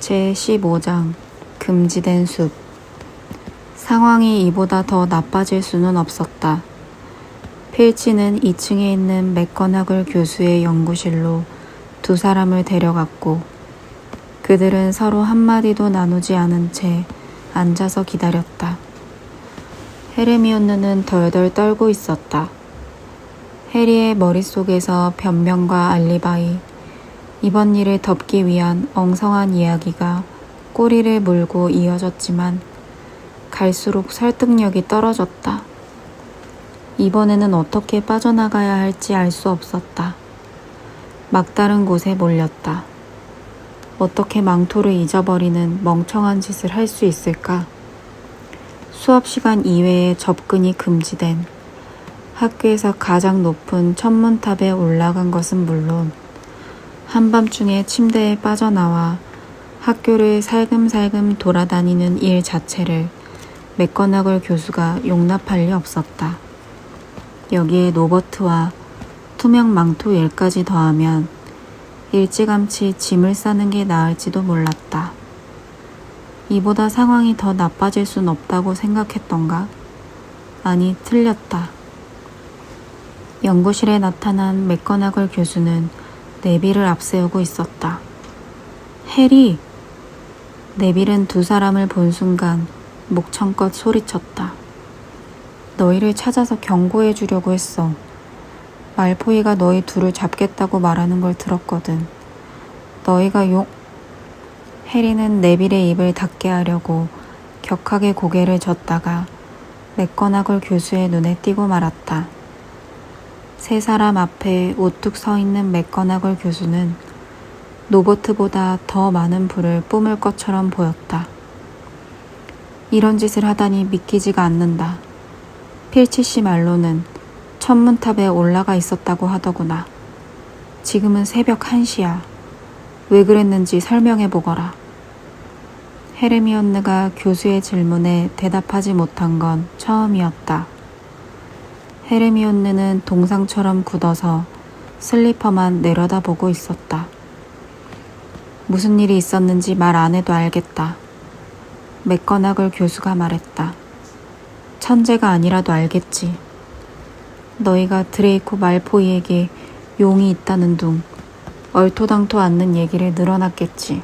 제15장 금지된 숲. 상황이 이보다 더 나빠질 수는 없었다. 필치는 2층에 있는 맥거나글 교수의 연구실로 두 사람을 데려갔고 그들은 서로 한마디도 나누지 않은 채 앉아서 기다렸다. 헤르미온느는 덜덜 떨고 있었다. 해리의 머릿속에서 변명과 알리바이, 이번 일을 덮기 위한 엉성한 이야기가 꼬리를 물고 이어졌지만 갈수록 설득력이 떨어졌다. 이번에는 어떻게 빠져나가야 할지 알 수 없었다. 막다른 곳에 몰렸다. 어떻게 망토를 잊어버리는 멍청한 짓을 할 수 있을까? 수업 시간 이외에 접근이 금지된 학교에서 가장 높은 천문탑에 올라간 것은 물론 한밤중에 침대에 빠져나와 학교를 살금살금 돌아다니는 일 자체를 맥거나글 교수가 용납할 리 없었다. 여기에 노버트와 투명 망토 일까지 더하면 일찌감치 짐을 싸는 게 나을지도 몰랐다. 이보다 상황이 더 나빠질 순 없다고 생각했던가? 아니, 틀렸다. 연구실에 나타난 맥거나글 교수는 네빌을 앞세우고 있었다. 해리! 네빌은 두 사람을 본 순간 목청껏 소리쳤다. 너희를 찾아서 경고해 주려고 했어. 말포이가 너희 둘을 잡겠다고 말하는 걸 들었거든. 너희가 해리는 네빌의 입을 닫게 하려고 격하게 고개를 젓다가 맥거나글 교수의 눈에 띄고 말았다. 세 사람 앞에 우뚝 서 있는 맥거나글 교수는 노버트보다 더 많은 불을 뿜을 것처럼 보였다. 이런 짓을 하다니 믿기지가 않는다. 필치 씨 말로는 천문탑에 올라가 있었다고 하더구나. 지금은 새벽 1시야. 왜 그랬는지 설명해보거라. 헤르미온느가 교수의 질문에 대답하지 못한 건 처음이었다. 헤르미온느는 동상처럼 굳어서 슬리퍼만 내려다보고 있었다. 무슨 일이 있었는지 말 안 해도 알겠다. 맥거나글 교수가 말했다. 천재가 아니라도 알겠지. 너희가 드레이코 말포이에게 용이 있다는 둥 얼토당토 않는 얘기를 늘어놨겠지.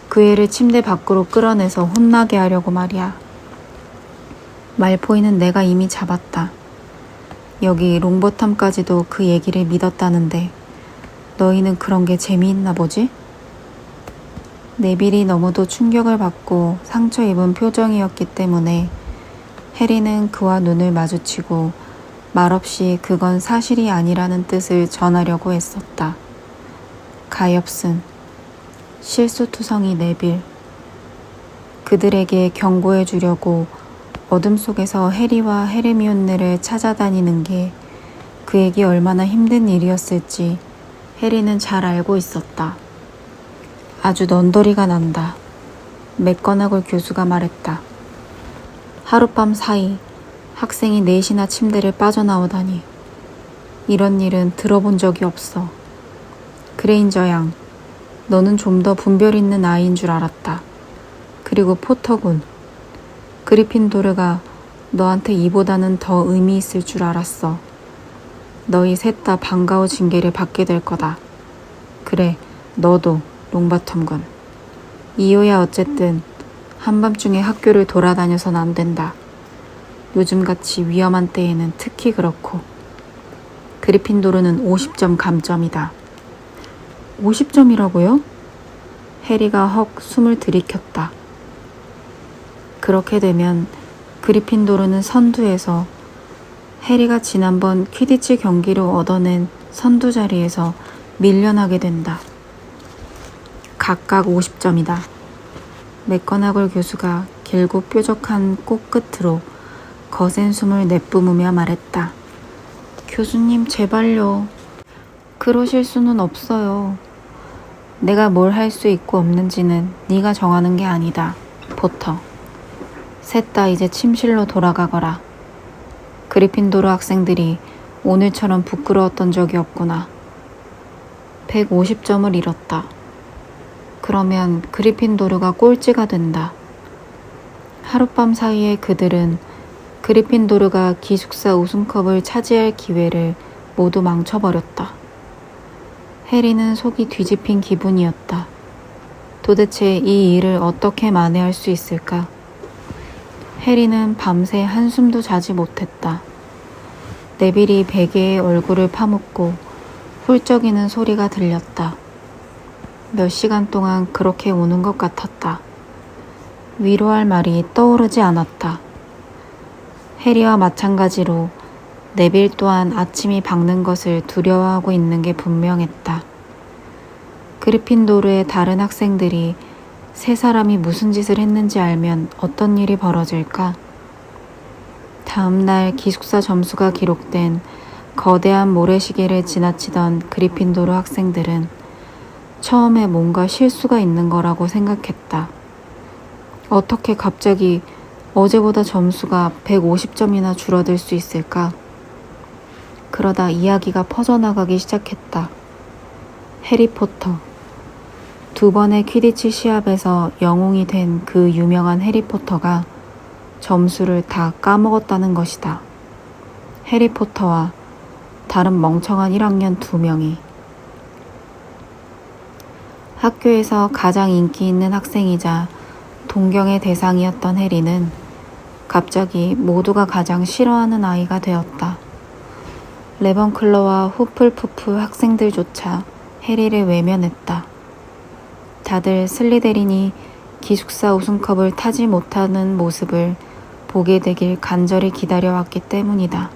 그 애를 침대 밖으로 끌어내서 혼나게 하려고 말이야. 말포이는 내가 이미 잡았다. 여기 롱버텀까지도 그 얘기를 믿었다는데 너희는 그런 게 재미있나 보지? 네빌이 너무도 충격을 받고 상처 입은 표정이었기 때문에 해리는 그와 눈을 마주치고 말없이 그건 사실이 아니라는 뜻을 전하려고 했었다. 가엾은 실수투성이 네빌. 그들에게 경고해 주려고 어둠 속에서 해리와 헤르미온느를 찾아다니는 게 그에게 얼마나 힘든 일이었을지 해리는 잘 알고 있었다. 아주 넌더리가 난다. 맥거나글 교수가 말했다. 하룻밤 사이 학생이 넷이나 침대를 빠져나오다니. 이런 일은 들어본 적이 없어. 그레인저 양, 너는 좀 더 분별 있는 아이인 줄 알았다. 그리고 포터군, 그리핀도르가 너한테 이보다는 더 의미 있을 줄 알았어. 너희 셋 다 방과후 징계를 받게 될 거다. 그래, 너도 롱바텀군. 이유야 어쨌든 한밤중에 학교를 돌아다녀선 안 된다. 요즘같이 위험한 때에는 특히 그렇고. 그리핀도르는 50점 감점이다. 50점이라고요? 해리가 헉 숨을 들이켰다. 그렇게 되면 그리핀도르는 선두에서 해리가 지난번 퀴디치 경기로 얻어낸 선두 자리에서 밀려나게 된다. 각각 50점이다. 맥거나글 교수가 길고 뾰족한 꽃끝으로 거센 숨을 내뿜으며 말했다. 교수님 제발요. 그러실 수는 없어요. 내가 뭘 할 수 있고 없는지는 네가 정하는 게 아니다. 포터. 셋 다 이제 침실로 돌아가거라. 그리핀도르 학생들이 오늘처럼 부끄러웠던 적이 없구나. 150점을 잃었다. 그러면 그리핀도르가 꼴찌가 된다. 하룻밤 사이에 그들은 그리핀도르가 기숙사 우승컵을 차지할 기회를 모두 망쳐버렸다. 해리는 속이 뒤집힌 기분이었다. 도대체 이 일을 어떻게 만회할 수 있을까? 해리는 밤새 한숨도 자지 못했다. 네빌이 베개에 얼굴을 파묻고 훌쩍이는 소리가 들렸다. 몇 시간 동안 그렇게 우는 것 같았다. 위로할 말이 떠오르지 않았다. 해리와 마찬가지로 네빌 또한 아침이 밝는 것을 두려워하고 있는 게 분명했다. 그리핀도르의 다른 학생들이 세 사람이 무슨 짓을 했는지 알면 어떤 일이 벌어질까? 다음 날 기숙사 점수가 기록된 거대한 모래시계를 지나치던 그리핀도르 학생들은 처음에 뭔가 실수가 있는 거라고 생각했다. 어떻게 갑자기 어제보다 점수가 150점이나 줄어들 수 있을까? 그러다 이야기가 퍼져나가기 시작했다. 해리포터. 2번의 퀴디치 시합에서 영웅이 된 그 유명한 해리포터가 점수를 다 까먹었다는 것이다. 해리포터와 다른 멍청한 1학년 2명이. 학교에서 가장 인기 있는 학생이자 동경의 대상이었던 해리는 갑자기 모두가 가장 싫어하는 아이가 되었다. 레번클로와 후플푸프 학생들조차 해리를 외면했다. 다들 슬리데린이 기숙사 우승컵을 타지 못하는 모습을 보게 되길 간절히 기다려왔기 때문이다.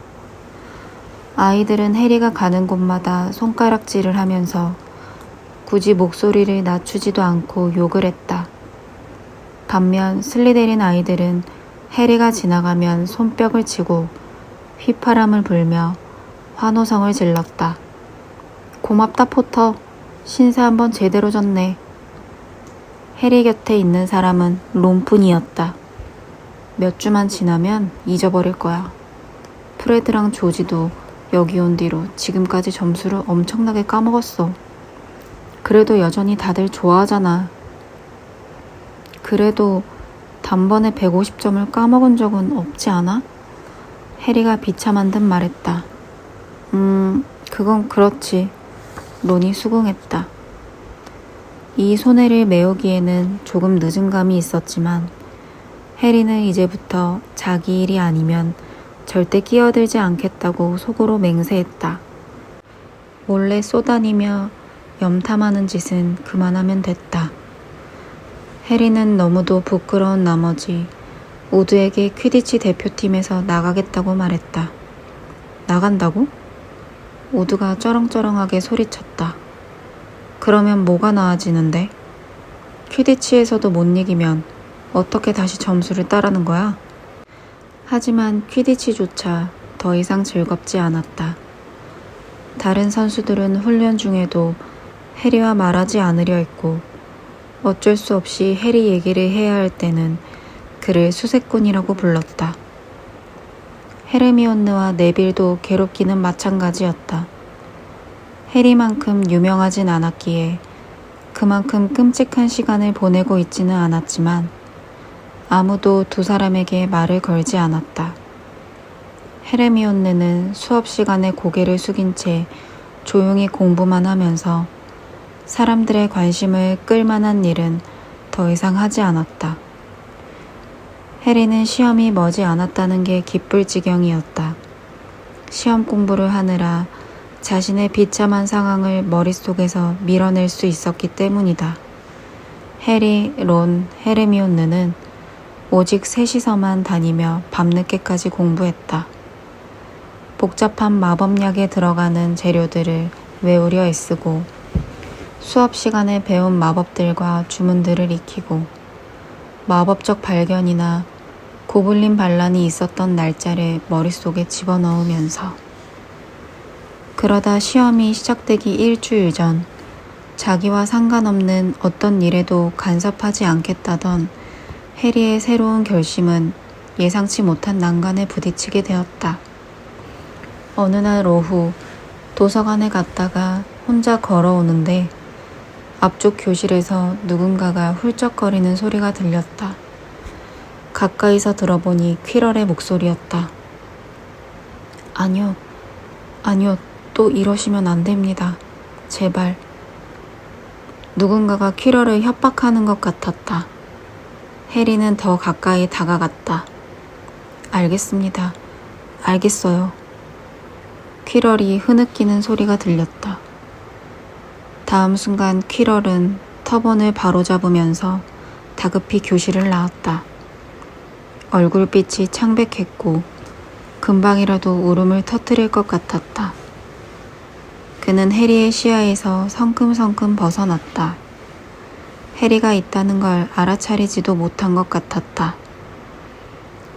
아이들은 해리가 가는 곳마다 손가락질을 하면서 굳이 목소리를 낮추지도 않고 욕을 했다. 반면 슬리데린 아이들은 해리가 지나가면 손뼉을 치고 휘파람을 불며 환호성을 질렀다. 고맙다 포터. 신세 한번 제대로 졌네. 해리 곁에 있는 사람은 론뿐이었다. 몇 주만 지나면 잊어버릴 거야. 프레드랑 조지도 여기 온 뒤로 지금까지 점수를 엄청나게 까먹었어. 그래도 여전히 다들 좋아하잖아. 그래도 단번에 150점을 까먹은 적은 없지 않아? 해리가 비참한 듯 말했다. 그건 그렇지. 론이 수긍했다. 이 손해를 메우기에는 조금 늦은 감이 있었지만 해리는 이제부터 자기 일이 아니면 절대 끼어들지 않겠다고 속으로 맹세했다. 몰래 쏘다니며 염탐하는 짓은 그만하면 됐다. 해리는 너무도 부끄러운 나머지 모두에게 퀴디치 대표팀에서 나가겠다고 말했다. 나간다고? 모두가 쩌렁쩌렁하게 소리쳤다. 그러면 뭐가 나아지는데? 퀴디치에서도 못 이기면 어떻게 다시 점수를 따라는 거야? 하지만 퀴디치조차 더 이상 즐겁지 않았다. 다른 선수들은 훈련 중에도 해리와 말하지 않으려 했고 어쩔 수 없이 해리 얘기를 해야 할 때는 그를 수색꾼이라고 불렀다. 헤르미온느와 네빌도 괴롭기는 마찬가지였다. 해리만큼 유명하진 않았기에 그만큼 끔찍한 시간을 보내고 있지는 않았지만 아무도 두 사람에게 말을 걸지 않았다. 헤르미온느는 수업 시간에 고개를 숙인 채 조용히 공부만 하면서 사람들의 관심을 끌만한 일은 더 이상 하지 않았다. 해리는 시험이 머지 않았다는 게 기쁠 지경이었다. 시험 공부를 하느라 자신의 비참한 상황을 머릿속에서 밀어낼 수 있었기 때문이다. 해리, 론, 헤르미온느는 오직 셋이서만 다니며 밤늦게까지 공부했다. 복잡한 마법약에 들어가는 재료들을 외우려 애쓰고 수업 시간에 배운 마법들과 주문들을 익히고 마법적 발견이나 고블린 반란이 있었던 날짜를 머릿속에 집어넣으면서 그러다 시험이 시작되기 일주일 전 자기와 상관없는 어떤 일에도 간섭하지 않겠다던 해리의 새로운 결심은 예상치 못한 난관에 부딪히게 되었다. 어느 날 오후 도서관에 갔다가 혼자 걸어오는데 앞쪽 교실에서 누군가가 훌쩍거리는 소리가 들렸다. 가까이서 들어보니 퀴럴의 목소리였다. 아니요, 또 이러시면 안 됩니다. 제발. 누군가가 퀴럴을 협박하는 것 같았다. 해리는 더 가까이 다가갔다. 알겠습니다. 알겠어요. 퀴럴이 흐느끼는 소리가 들렸다. 다음 순간 퀴럴은 터번을 바로잡으면서 다급히 교실을 나왔다. 얼굴빛이 창백했고 금방이라도 울음을 터뜨릴 것 같았다. 그는 해리의 시야에서 성큼성큼 벗어났다. 해리가 있다는 걸 알아차리지도 못한 것 같았다.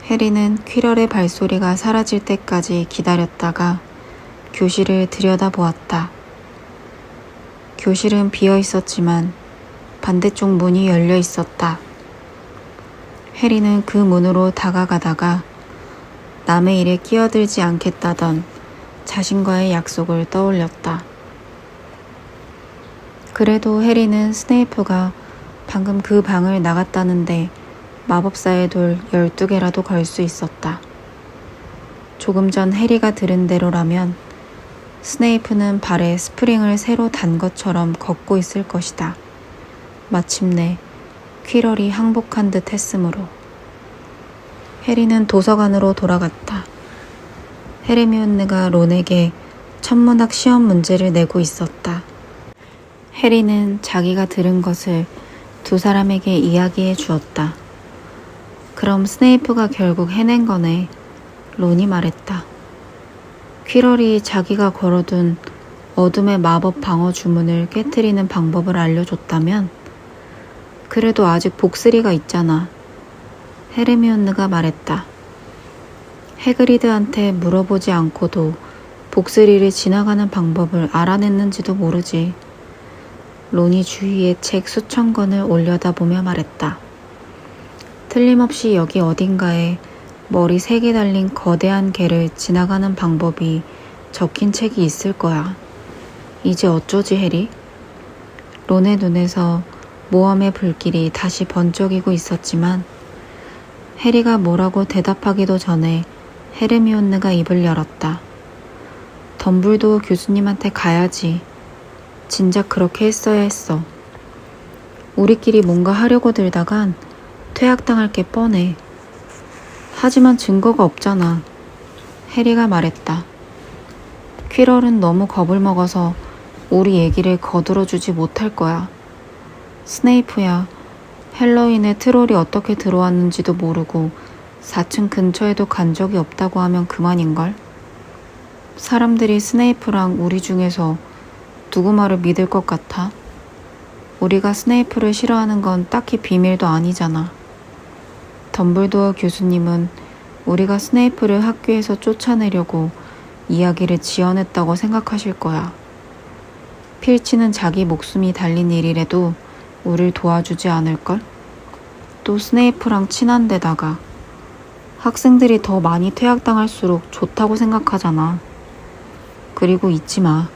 해리는 퀴럴의 발소리가 사라질 때까지 기다렸다가 교실을 들여다보았다. 교실은 비어 있었지만 반대쪽 문이 열려 있었다. 해리는 그 문으로 다가가다가 남의 일에 끼어들지 않겠다던 자신과의 약속을 떠올렸다. 그래도 해리는 스네이프가 방금 그 방을 나갔다는데 마법사의 돌 12개라도 걸 수 있었다. 조금 전 해리가 들은 대로라면 스네이프는 발에 스프링을 새로 단 것처럼 걷고 있을 것이다. 마침내 퀴럴이 항복한 듯 했으므로. 해리는 도서관으로 돌아갔다. 헤르미온느가 론에게 천문학 시험 문제를 내고 있었다. 해리는 자기가 들은 것을 두 사람에게 이야기해 주었다. 그럼 스네이프가 결국 해낸 거네. 론이 말했다. 퀴럴이 자기가 걸어둔 어둠의 마법 방어 주문을 깨트리는 방법을 알려줬다면? 그래도 아직 복스리가 있잖아. 헤르미온느가 말했다. 해그리드한테 물어보지 않고도 복스리를 지나가는 방법을 알아냈는지도 모르지. 론이 주위에 책 수천 권을 올려다보며 말했다. 틀림없이 여기 어딘가에 머리 3개 달린 거대한 개를 지나가는 방법이 적힌 책이 있을 거야. 이제 어쩌지, 해리? 론의 눈에서 모험의 불길이 다시 번쩍이고 있었지만 해리가 뭐라고 대답하기도 전에 헤르미온느가 입을 열었다. 덤블도어 교수님한테 가야지. 진작 그렇게 했어야 했어. 우리끼리 뭔가 하려고 들다간 퇴학당할 게 뻔해. 하지만 증거가 없잖아. 해리가 말했다. 퀴럴은 너무 겁을 먹어서 우리 얘기를 거들어주지 못할 거야. 스네이프야, 헬로윈에 트롤이 어떻게 들어왔는지도 모르고 4층 근처에도 간 적이 없다고 하면 그만인걸? 사람들이 스네이프랑 우리 중에서 누구 말을 믿을 것 같아? 우리가 스네이프를 싫어하는 건 딱히 비밀도 아니잖아. 덤블도어 교수님은 우리가 스네이프를 학교에서 쫓아내려고 이야기를 지어냈다고 생각하실 거야. 필치는 자기 목숨이 달린 일이라도 우릴 도와주지 않을걸? 또 스네이프랑 친한 데다가 학생들이 더 많이 퇴학당할수록 좋다고 생각하잖아. 그리고 잊지 마.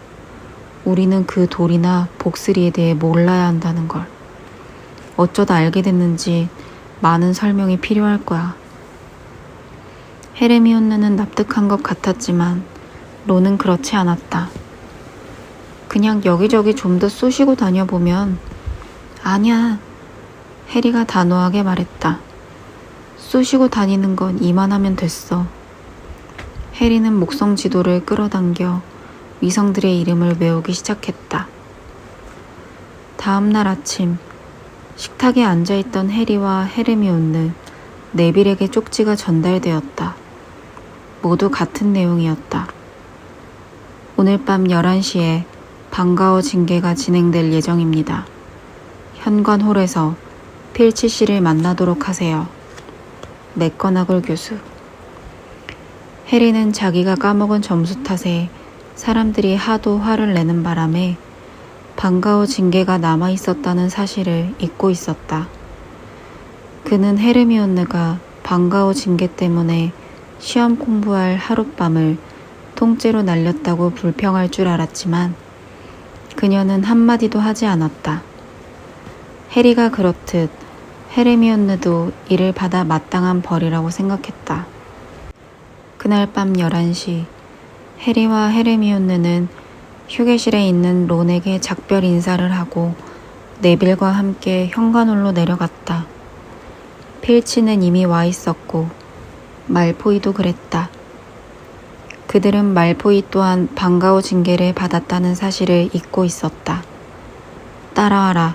우리는 그 돌이나 복스리에 대해 몰라야 한다는 걸. 어쩌다 알게 됐는지 많은 설명이 필요할 거야. 헤르미온느는 납득한 것 같았지만 론은 그렇지 않았다. 그냥 여기저기 좀 더 쑤시고 다녀보면. 아니야. 해리가 단호하게 말했다. 쑤시고 다니는 건 이만하면 됐어. 해리는 목성 지도를 끌어당겨 위성들의 이름을 외우기 시작했다. 다음 날 아침 식탁에 앉아있던 해리와 헤르미온느, 네빌에게 쪽지가 전달되었다. 모두 같은 내용이었다. 오늘 밤 11시에 방과후 징계가 진행될 예정입니다. 현관홀에서 필치 씨를 만나도록 하세요. 맥거나글 교수. 해리는 자기가 까먹은 점수 탓에 사람들이 하도 화를 내는 바람에 방과후 징계가 남아있었다는 사실을 잊고 있었다. 그는 헤르미온느가 방과후 징계 때문에 시험 공부할 하룻밤을 통째로 날렸다고 불평할 줄 알았지만 그녀는 한마디도 하지 않았다. 해리가 그렇듯 헤르미온느도 이를 받아 마땅한 벌이라고 생각했다. 그날 밤 11시 해리와 헤르미온느는 휴게실에 있는 론에게 작별 인사를 하고 네빌과 함께 현관홀로 내려갔다. 필치는 이미 와 있었고 말포이도 그랬다. 그들은 말포이 또한 방과후 징계를 받았다는 사실을 잊고 있었다. 따라와라.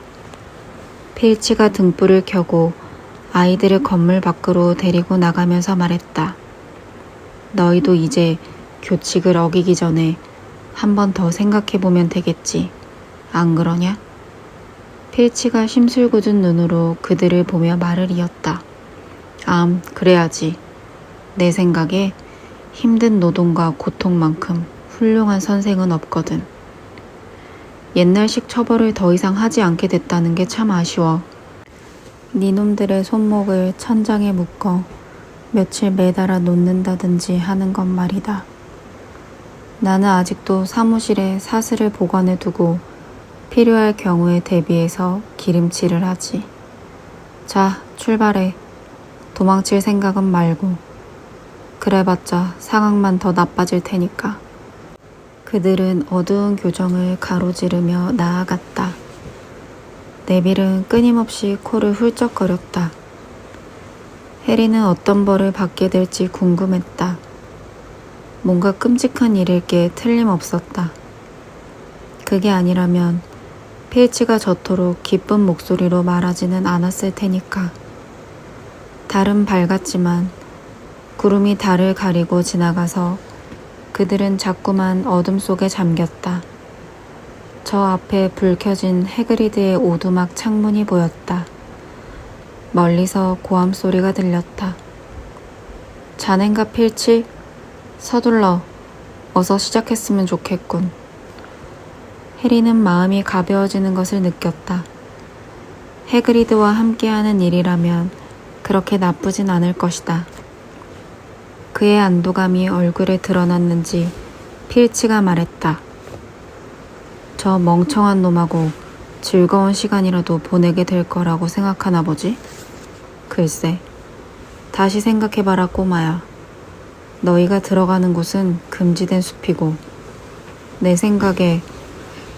필치가 등불을 켜고 아이들을 건물 밖으로 데리고 나가면서 말했다. 너희도 이제 교칙을 어기기 전에 한 번 더 생각해보면 되겠지. 안 그러냐? 필치가 심술궂은 눈으로 그들을 보며 말을 이었다. 그래야지. 내 생각에 힘든 노동과 고통만큼 훌륭한 선생은 없거든. 옛날식 처벌을 더 이상 하지 않게 됐다는 게 참 아쉬워. 니놈들의 손목을 천장에 묶어 며칠 매달아 놓는다든지 하는 것 말이다. 나는 아직도 사무실에 사슬을 보관해 두고 필요할 경우에 대비해서 기름칠을 하지. 자, 출발해. 도망칠 생각은 말고. 그래봤자 상황만 더 나빠질 테니까. 그들은 어두운 교정을 가로지르며 나아갔다. 네빌은 끊임없이 코를 훌쩍거렸다. 해리는 어떤 벌을 받게 될지 궁금했다. 뭔가 끔찍한 일일 게 틀림없었다. 그게 아니라면 필치가 저토록 기쁜 목소리로 말하지는 않았을 테니까. 달은 밝았지만 구름이 달을 가리고 지나가서 그들은 자꾸만 어둠 속에 잠겼다. 저 앞에 불 켜진 해그리드의 오두막 창문이 보였다. 멀리서 고함 소리가 들렸다. 자넨가 필치? 서둘러. 어서 시작했으면 좋겠군. 해리는 마음이 가벼워지는 것을 느꼈다. 해그리드와 함께하는 일이라면 그렇게 나쁘진 않을 것이다. 그의 안도감이 얼굴에 드러났는지 필치가 말했다. 저 멍청한 놈하고 즐거운 시간이라도 보내게 될 거라고 생각하나 보지? 글쎄, 다시 생각해봐라 꼬마야. 너희가 들어가는 곳은 금지된 숲이고 내 생각에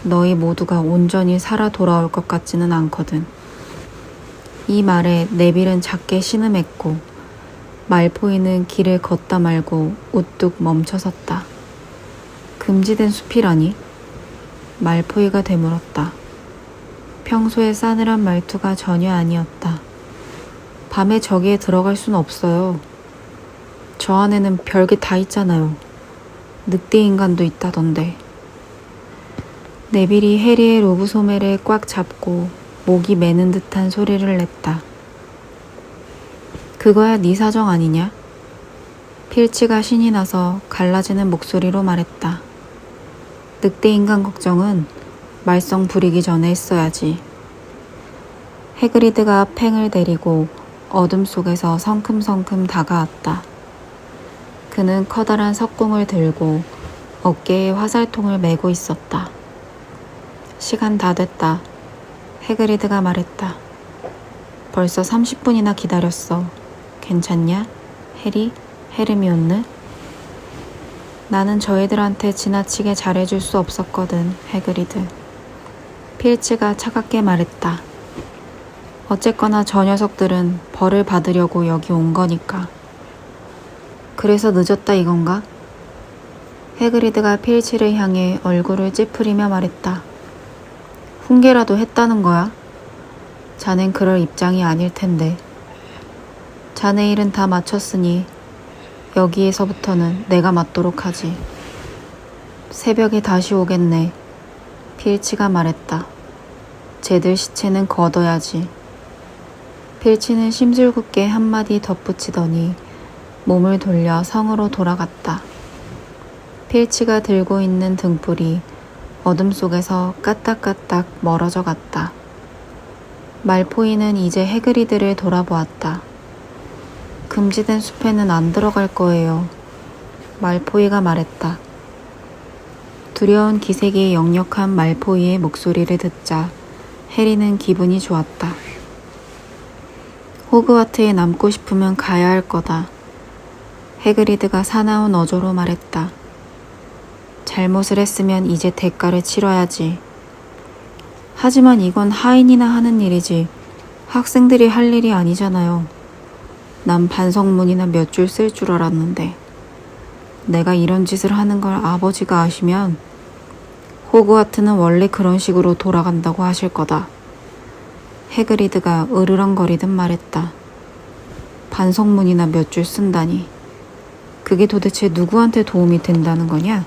너희 모두가 온전히 살아 돌아올 것 같지는 않거든. 이 말에 네빌은 작게 신음했고 말포이는 길을 걷다 말고 우뚝 멈춰섰다. 금지된 숲이라니? 말포이가 되물었다. 평소에 싸늘한 말투가 전혀 아니었다. 밤에 저기에 들어갈 수는 없어요. 저 안에는 별게 다 있잖아요. 늑대 인간도 있다던데. 네빌이 해리의 로브 소매를 꽉 잡고 목이 매는 듯한 소리를 냈다. 그거야 네 사정 아니냐? 필치가 신이 나서 갈라지는 목소리로 말했다. 늑대 인간 걱정은 말썽 부리기 전에 했어야지. 해그리드가 팽을 데리고 어둠 속에서 성큼성큼 다가왔다. 그는 커다란 석궁을 들고 어깨에 화살통을 메고 있었다. 시간 다 됐다. 해그리드가 말했다. 벌써 30분이나 기다렸어. 괜찮냐? 해리? 헤르미온느? 나는 저희들한테 지나치게 잘해줄 수 없었거든, 해그리드. 필치가 차갑게 말했다. 어쨌거나 저 녀석들은 벌을 받으려고 여기 온 거니까. 그래서 늦었다 이건가? 해그리드가 필치를 향해 얼굴을 찌푸리며 말했다. 훈계라도 했다는 거야? 자넨 그럴 입장이 아닐 텐데. 자네 일은 다 마쳤으니 여기에서부터는 내가 맡도록 하지. 새벽에 다시 오겠네. 필치가 말했다. 쟤들 시체는 걷어야지. 필치는 심술궂게 한마디 덧붙이더니 몸을 돌려 성으로 돌아갔다. 필치가 들고 있는 등불이 어둠 속에서 까딱까딱 멀어져 갔다. 말포이는 이제 해그리드를 돌아보았다. 금지된 숲에는 안 들어갈 거예요. 말포이가 말했다. 두려운 기색이 역력한 말포이의 목소리를 듣자 해리는 기분이 좋았다. 호그와트에 남고 싶으면 가야 할 거다. 해그리드가 사나운 어조로 말했다. 잘못을 했으면 이제 대가를 치러야지. 하지만 이건 하인이나 하는 일이지 학생들이 할 일이 아니잖아요. 난 반성문이나 몇 줄 쓸 줄 알았는데 내가 이런 짓을 하는 걸 아버지가 아시면 호그와트는 원래 그런 식으로 돌아간다고 하실 거다. 해그리드가 으르렁거리듯 말했다. 반성문이나 몇 줄 쓴다니. 그게 도대체 누구한테 도움이 된다는 거냐?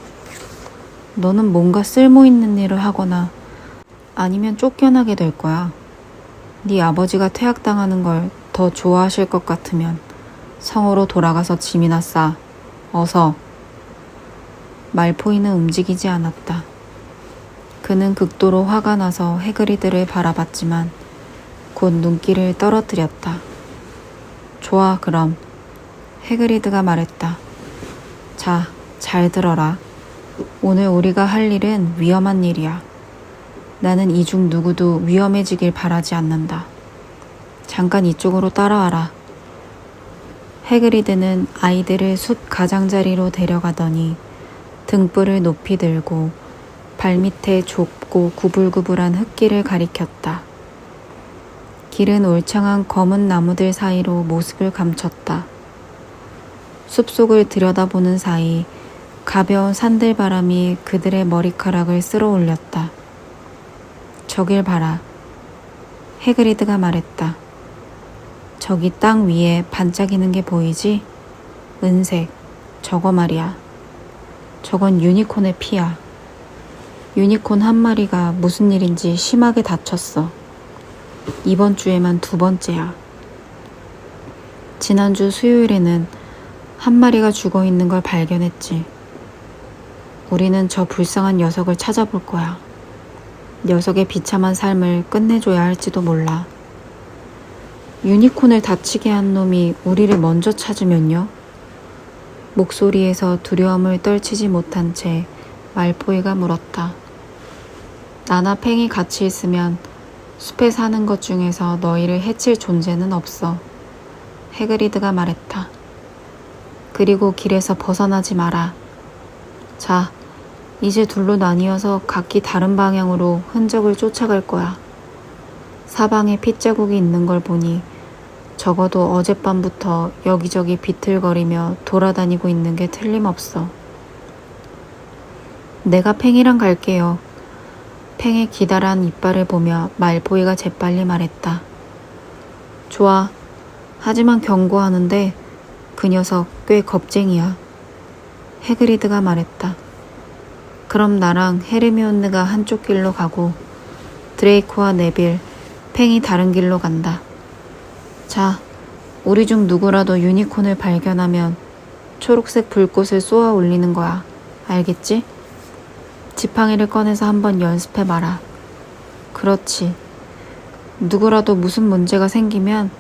너는 뭔가 쓸모있는 일을 하거나 아니면 쫓겨나게 될 거야. 네 아버지가 퇴학당하는 걸 더 좋아하실 것 같으면 성으로 돌아가서 짐이나 싸. 어서. 말포이는 움직이지 않았다. 그는 극도로 화가 나서 해그리드를 바라봤지만 곧 눈길을 떨어뜨렸다. 좋아, 그럼. 해그리드가 말했다. 자, 잘 들어라. 오늘 우리가 할 일은 위험한 일이야. 나는 이 중 누구도 위험해지길 바라지 않는다. 잠깐 이쪽으로 따라와라. 해그리드는 아이들을 숲 가장자리로 데려가더니 등불을 높이 들고 발밑에 좁고 구불구불한 흙길을 가리켰다. 길은 울창한 검은 나무들 사이로 모습을 감췄다. 숲속을 들여다보는 사이 가벼운 산들바람이 그들의 머리카락을 쓸어 올렸다. 저길 봐라. 해그리드가 말했다. 저기 땅 위에 반짝이는 게 보이지? 은색. 저거 말이야. 저건 유니콘의 피야. 유니콘 한 마리가 무슨 일인지 심하게 다쳤어. 이번 주에만 2번째야. 지난주 수요일에는 한 마리가 죽어 있는 걸 발견했지. 우리는 저 불쌍한 녀석을 찾아볼 거야. 녀석의 비참한 삶을 끝내줘야 할지도 몰라. 유니콘을 다치게 한 놈이 우리를 먼저 찾으면요? 목소리에서 두려움을 떨치지 못한 채 말포이가 물었다. 나나 팽이 같이 있으면 숲에 사는 것 중에서 너희를 해칠 존재는 없어. 해그리드가 말했다. 그리고 길에서 벗어나지 마라. 자, 이제 둘로 나뉘어서 각기 다른 방향으로 흔적을 쫓아갈 거야. 사방에 핏자국이 있는 걸 보니 적어도 어젯밤부터 여기저기 비틀거리며 돌아다니고 있는 게 틀림없어. 내가 팽이랑 갈게요. 팽의 기다란 이빨을 보며 말포이가 재빨리 말했다. 좋아. 하지만 경고하는데 그 녀석 꽤 겁쟁이야. 해그리드가 말했다. 그럼 나랑 헤르미온느가 한쪽 길로 가고 드레이코와 네빌, 팽이 다른 길로 간다. 자, 우리 중 누구라도 유니콘을 발견하면 초록색 불꽃을 쏘아 올리는 거야. 알겠지? 지팡이를 꺼내서 한번 연습해봐라. 그렇지. 누구라도 무슨 문제가 생기면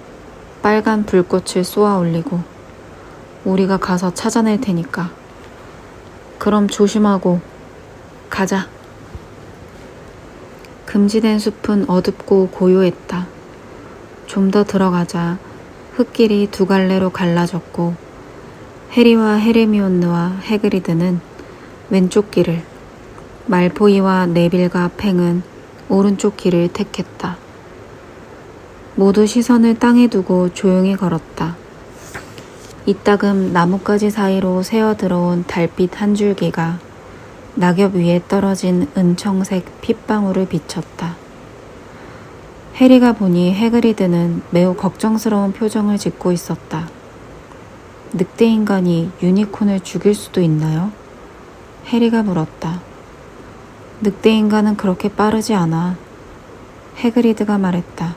빨간 불꽃을 쏘아 올리고 우리가 가서 찾아낼 테니까. 그럼 조심하고 가자. 금지된 숲은 어둡고 고요했다. 좀 더 들어가자 흙길이 2갈래로 갈라졌고 해리와 헤르미온느와 해그리드는 왼쪽 길을, 말포이와 네빌과 팽은 오른쪽 길을 택했다. 모두 시선을 땅에 두고 조용히 걸었다. 이따금 나뭇가지 사이로 새어 들어온 달빛 한 줄기가 낙엽 위에 떨어진 은청색 핏방울을 비쳤다. 해리가 보니 해그리드는 매우 걱정스러운 표정을 짓고 있었다. 늑대 인간이 유니콘을 죽일 수도 있나요? 해리가 물었다. 늑대 인간은 그렇게 빠르지 않아. 해그리드가 말했다.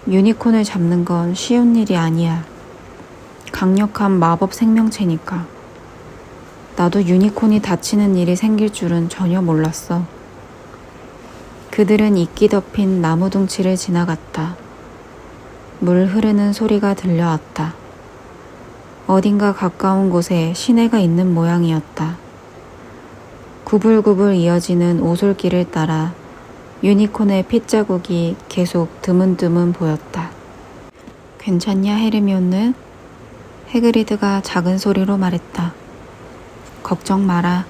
유니콘을 잡는 건 쉬운 일이 아니야. 강력한 마법 생명체니까. 나도 유니콘이 다치는 일이 생길 줄은 전혀 몰랐어. 그들은 이끼 덮인 나무 둥치를 지나갔다. 물 흐르는 소리가 들려왔다. 어딘가 가까운 곳에 시내가 있는 모양이었다. 구불구불 이어지는 오솔길을 따라 유니콘의 핏자국이 계속 드문드문 보였다. 괜찮냐, 헤르미온느? 해그리드가 작은 소리로 말했다. 걱정 마라.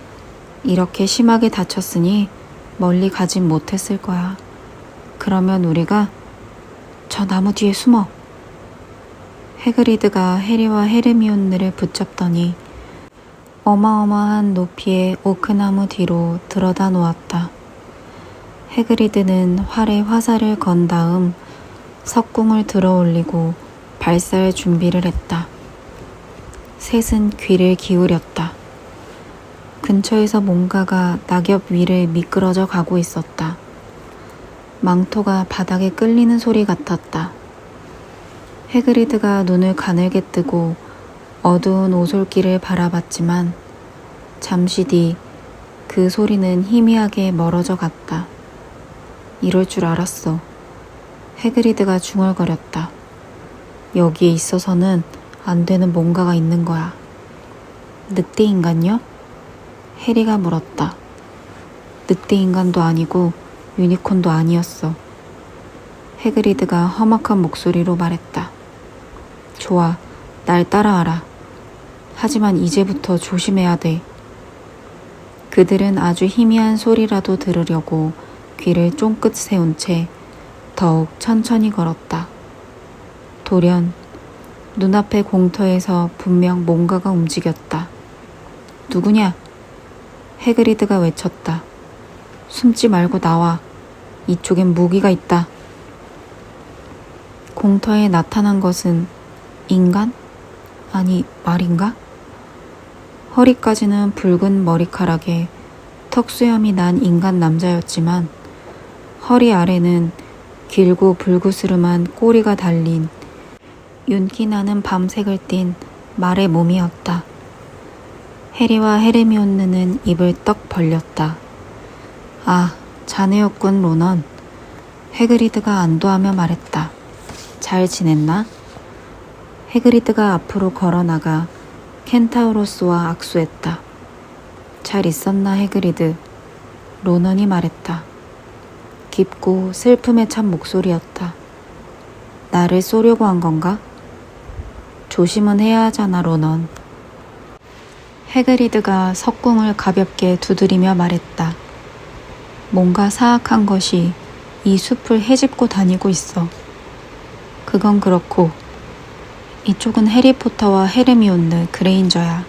이렇게 심하게 다쳤으니 멀리 가진 못했을 거야. 그러면 우리가 저 나무 뒤에 숨어. 해그리드가 해리와 헤르미온느를 붙잡더니 어마어마한 높이의 오크나무 뒤로 들어다 놓았다. 해그리드는 활에 화살을 건 다음 석궁을 들어 올리고 발사할 준비를 했다. 셋은 귀를 기울였다. 근처에서 뭔가가 낙엽 위를 미끄러져 가고 있었다. 망토가 바닥에 끌리는 소리 같았다. 해그리드가 눈을 가늘게 뜨고 어두운 오솔길을 바라봤지만 잠시 뒤 그 소리는 희미하게 멀어져 갔다. 이럴 줄 알았어. 해그리드가 중얼거렸다. 여기에 있어서는 안 되는 뭔가가 있는 거야. 늑대 인간요? 해리가 물었다. 늑대 인간도 아니고 유니콘도 아니었어. 해그리드가 험악한 목소리로 말했다. 좋아, 날 따라와라. 하지만 이제부터 조심해야 돼. 그들은 아주 희미한 소리라도 들으려고 귀를 쫑긋 세운 채 더욱 천천히 걸었다. 돌연 눈앞의 공터에서 분명 뭔가가 움직였다. 누구냐? 해그리드가 외쳤다. 숨지 말고 나와. 이쪽엔 무기가 있다. 공터에 나타난 것은 인간? 아니, 말인가? 허리까지는 붉은 머리카락에 턱수염이 난 인간 남자였지만 허리 아래는 길고 불구스름한 꼬리가 달린 윤기 나는 밤색을 띤 말의 몸이었다. 해리와 헤르미온느는 입을 떡 벌렸다. 아, 자네였군, 로넌. 해그리드가 안도하며 말했다. 잘 지냈나? 해그리드가 앞으로 걸어나가 켄타우로스와 악수했다. 잘 있었나, 해그리드? 로넌이 말했다. 깊고 슬픔에 찬 목소리였다. 나를 쏘려고 한 건가? 조심은 해야 하잖아, 로넌. 해그리드가 석궁을 가볍게 두드리며 말했다. 뭔가 사악한 것이 이 숲을 헤집고 다니고 있어. 그건 그렇고 이쪽은 해리포터와 헤르미온느 그레인저야.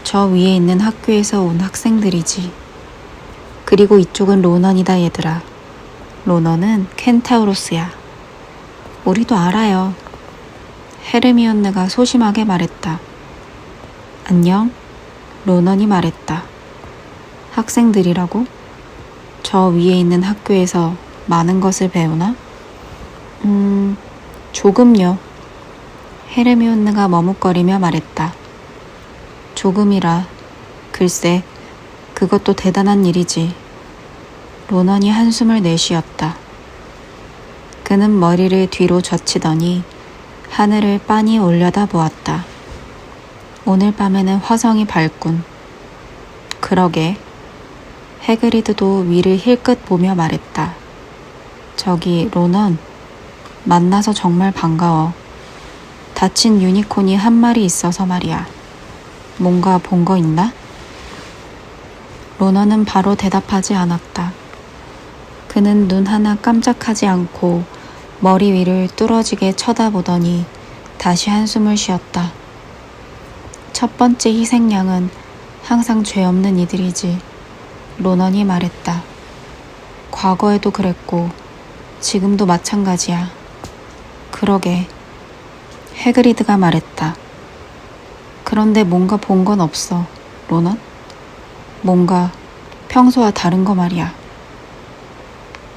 저 위에 있는 학교에서 온 학생들이지. 그리고 이쪽은 로넌이다, 얘들아. 로넌은 켄타우로스야. 우리도 알아요. 헤르미온느가 소심하게 말했다. 안녕? 로넌이 말했다. 학생들이라고? 저 위에 있는 학교에서 많은 것을 배우나? 조금요. 헤르미온느가 머뭇거리며 말했다. 조금이라. 글쎄, 그것도 대단한 일이지. 로넌이 한숨을 내쉬었다. 그는 머리를 뒤로 젖히더니 하늘을 빤히 올려다 보았다. 오늘 밤에는 화성이 밝군. 그러게. 해그리드도 위를 힐끗 보며 말했다. 저기, 로넌. 만나서 정말 반가워. 다친 유니콘이 한 마리 있어서 말이야. 뭔가 본 거 있나? 로넌은 바로 대답하지 않았다. 그는 눈 하나 깜짝하지 않고 머리 위를 뚫어지게 쳐다보더니 다시 한숨을 쉬었다. 첫 번째 희생양은 항상 죄 없는 이들이지. 로넌이 말했다. 과거에도 그랬고 지금도 마찬가지야. 그러게. 해그리드가 말했다. 그런데 뭔가 본 건 없어, 로넌? 뭔가 평소와 다른 거 말이야.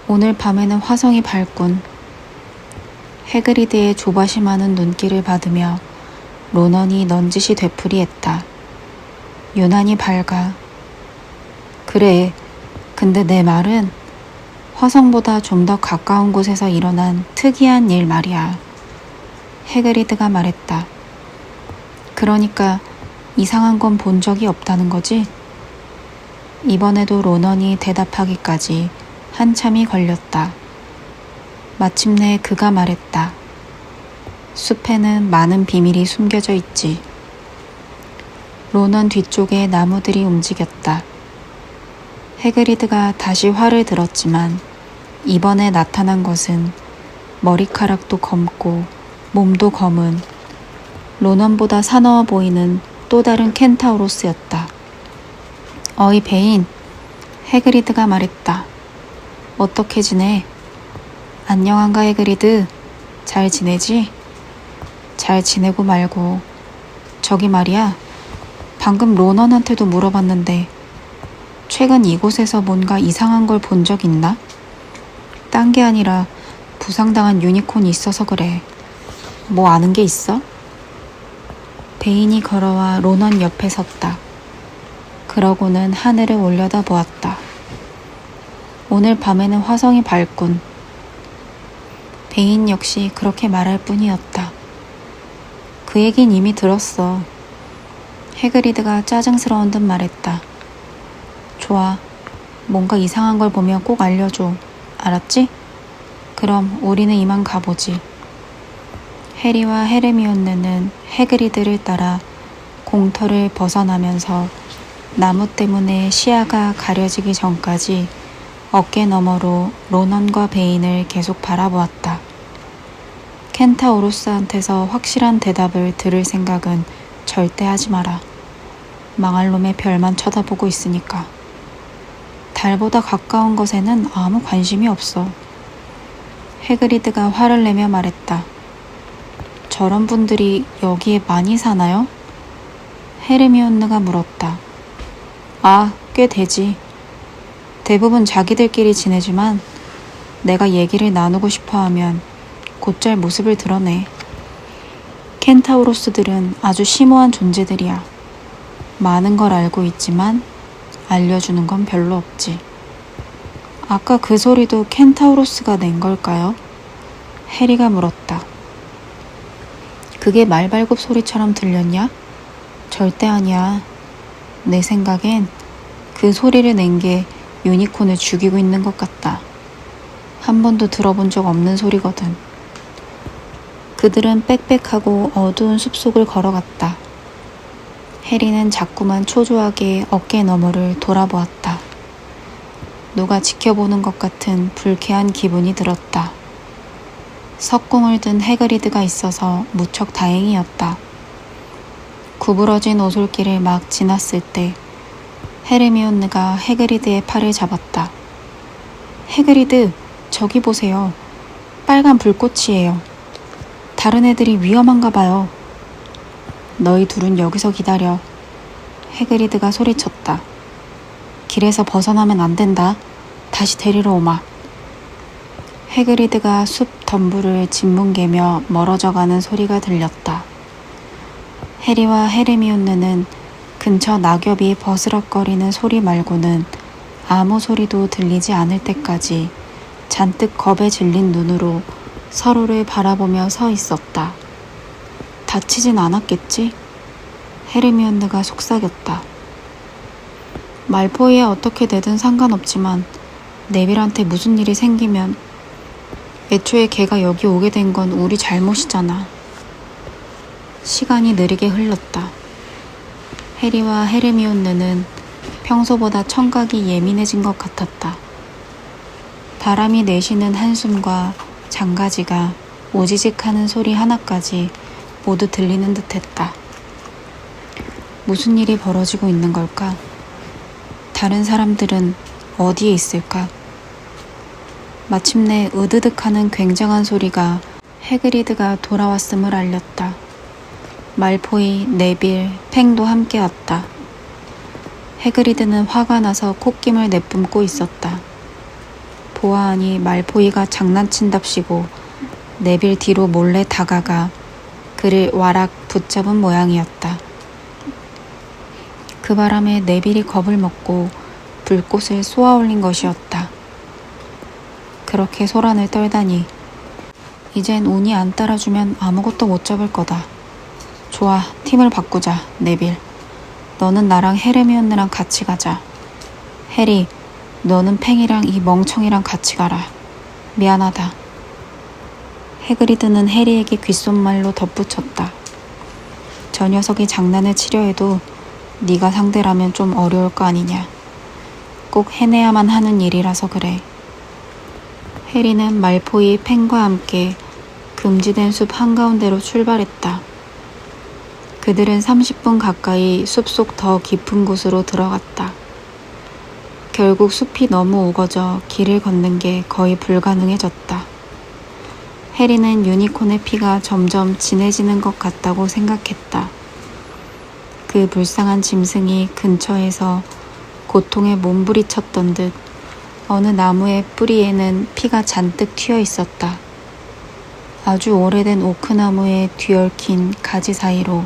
오늘 밤에는 화성이 밝군. 해그리드의 조바심하는 눈길을 받으며 로넌이 넌지시 되풀이했다. 유난히 밝아. 그래, 근데 내 말은 화성보다 좀 더 가까운 곳에서 일어난 특이한 일 말이야. 해그리드가 말했다. 그러니까 이상한 건 본 적이 없다는 거지? 이번에도 로넌이 대답하기까지 한참이 걸렸다. 마침내 그가 말했다. 숲에는 많은 비밀이 숨겨져 있지. 로넌 뒤쪽에 나무들이 움직였다. 해그리드가 다시 활을 들었지만 이번에 나타난 것은 머리카락도 검고 몸도 검은 로넌보다 사나워 보이는 또 다른 켄타우로스였다. 어이 베인, 해그리드가 말했다. 어떻게 지내? 안녕한가 해그리드, 잘 지내지? 잘 지내고 말고 저기 말이야, 방금 로넌한테도 물어봤는데 최근 이곳에서 뭔가 이상한 걸 본 적 있나? 딴 게 아니라 부상당한 유니콘이 있어서 그래. 뭐 아는 게 있어? 베인이 걸어와 로넌 옆에 섰다. 그러고는 하늘을 올려다 보았다. 오늘 밤에는 화성이 밝군. 베인 역시 그렇게 말할 뿐이었다. 그 얘긴 이미 들었어. 해그리드가 짜증스러운 듯 말했다. 좋아. 뭔가 이상한 걸 보면 꼭 알려줘. 알았지? 그럼 우리는 이만 가보지. 해리와 헤르미온느는 해그리드를 따라 공터를 벗어나면서 나무 때문에 시야가 가려지기 전까지 어깨 너머로 로넌과 베인을 계속 바라보았다. 켄타우로스한테서 확실한 대답을 들을 생각은 절대 하지 마라. 망할 놈의 별만 쳐다보고 있으니까. 달보다 가까운 것에는 아무 관심이 없어. 해그리드가 화를 내며 말했다. 저런 분들이 여기에 많이 사나요? 헤르미온느가 물었다. 아, 꽤 되지. 대부분 자기들끼리 지내지만 내가 얘기를 나누고 싶어하면 곧잘 모습을 드러내. 켄타우로스들은 아주 심오한 존재들이야. 많은 걸 알고 있지만 알려주는 건 별로 없지. 아까 그 소리도 켄타우로스가 낸 걸까요? 해리가 물었다. 그게 말발굽 소리처럼 들렸냐? 절대 아니야. 내 생각엔 그 소리를 낸 게 유니콘을 죽이고 있는 것 같다. 한 번도 들어본 적 없는 소리거든. 그들은 빽빽하고 어두운 숲속을 걸어갔다. 해리는 자꾸만 초조하게 어깨 너머를 돌아보았다. 누가 지켜보는 것 같은 불쾌한 기분이 들었다. 석궁을 든 해그리드가 있어서 무척 다행이었다. 구부러진 오솔길을 막 지났을 때 헤르미온느가 해그리드의 팔을 잡았다. 해그리드, 저기 보세요. 빨간 불꽃이에요. 다른 애들이 위험한가 봐요. 너희 둘은 여기서 기다려. 해그리드가 소리쳤다. 길에서 벗어나면 안 된다. 다시 데리러 오마. 해그리드가 숲 덤불을 짓뭉개며 멀어져가는 소리가 들렸다. 해리와 헤르미온느는 근처 낙엽이 버스럭거리는 소리 말고는 아무 소리도 들리지 않을 때까지 잔뜩 겁에 질린 눈으로 서로를 바라보며 서 있었다. 다치진 않았겠지? 헤르미온느가 속삭였다. 말포이에 어떻게 되든 상관없지만 네빌한테 무슨 일이 생기면 애초에 걔가 여기 오게 된 건 우리 잘못이잖아. 시간이 느리게 흘렀다. 해리와 헤르미온느는 평소보다 청각이 예민해진 것 같았다. 바람이 내쉬는 한숨과 장가지가 오지직하는 소리 하나까지 모두 들리는 듯했다. 무슨 일이 벌어지고 있는 걸까? 다른 사람들은 어디에 있을까? 마침내 으드득하는 굉장한 소리가 해그리드가 돌아왔음을 알렸다. 말포이, 네빌, 팽도 함께 왔다. 해그리드는 화가 나서 콧김을 내뿜고 있었다. 보아하니 말포이가 장난친답시고 네빌 뒤로 몰래 다가가 그를 와락 붙잡은 모양이었다. 그 바람에 네빌이 겁을 먹고 불꽃을 쏘아올린 것이었다. 그렇게 소란을 떨다니 이젠 운이 안 따라주면 아무것도 못 잡을 거다. 좋아, 팀을 바꾸자, 네빌. 너는 나랑 헤르미온느랑 같이 가자. 해리, 너는 팽이랑 이 멍청이랑 같이 가라. 미안하다. 해그리드는 해리에게 귓속말로 덧붙였다. 저 녀석이 장난을 치려 해도 네가 상대라면 좀 어려울 거 아니냐. 꼭 해내야만 하는 일이라서 그래. 해리는 말포이 팽과 함께 금지된 숲 한가운데로 출발했다. 그들은 30분 가까이 숲속 더 깊은 곳으로 들어갔다. 결국 숲이 너무 우거져 길을 걷는 게 거의 불가능해졌다. 해리는 유니콘의 피가 점점 진해지는 것 같다고 생각했다. 그 불쌍한 짐승이 근처에서 고통에 몸부리쳤던 듯 어느 나무의 뿌리에는 피가 잔뜩 튀어 있었다. 아주 오래된 오크나무에 뒤얽힌 가지 사이로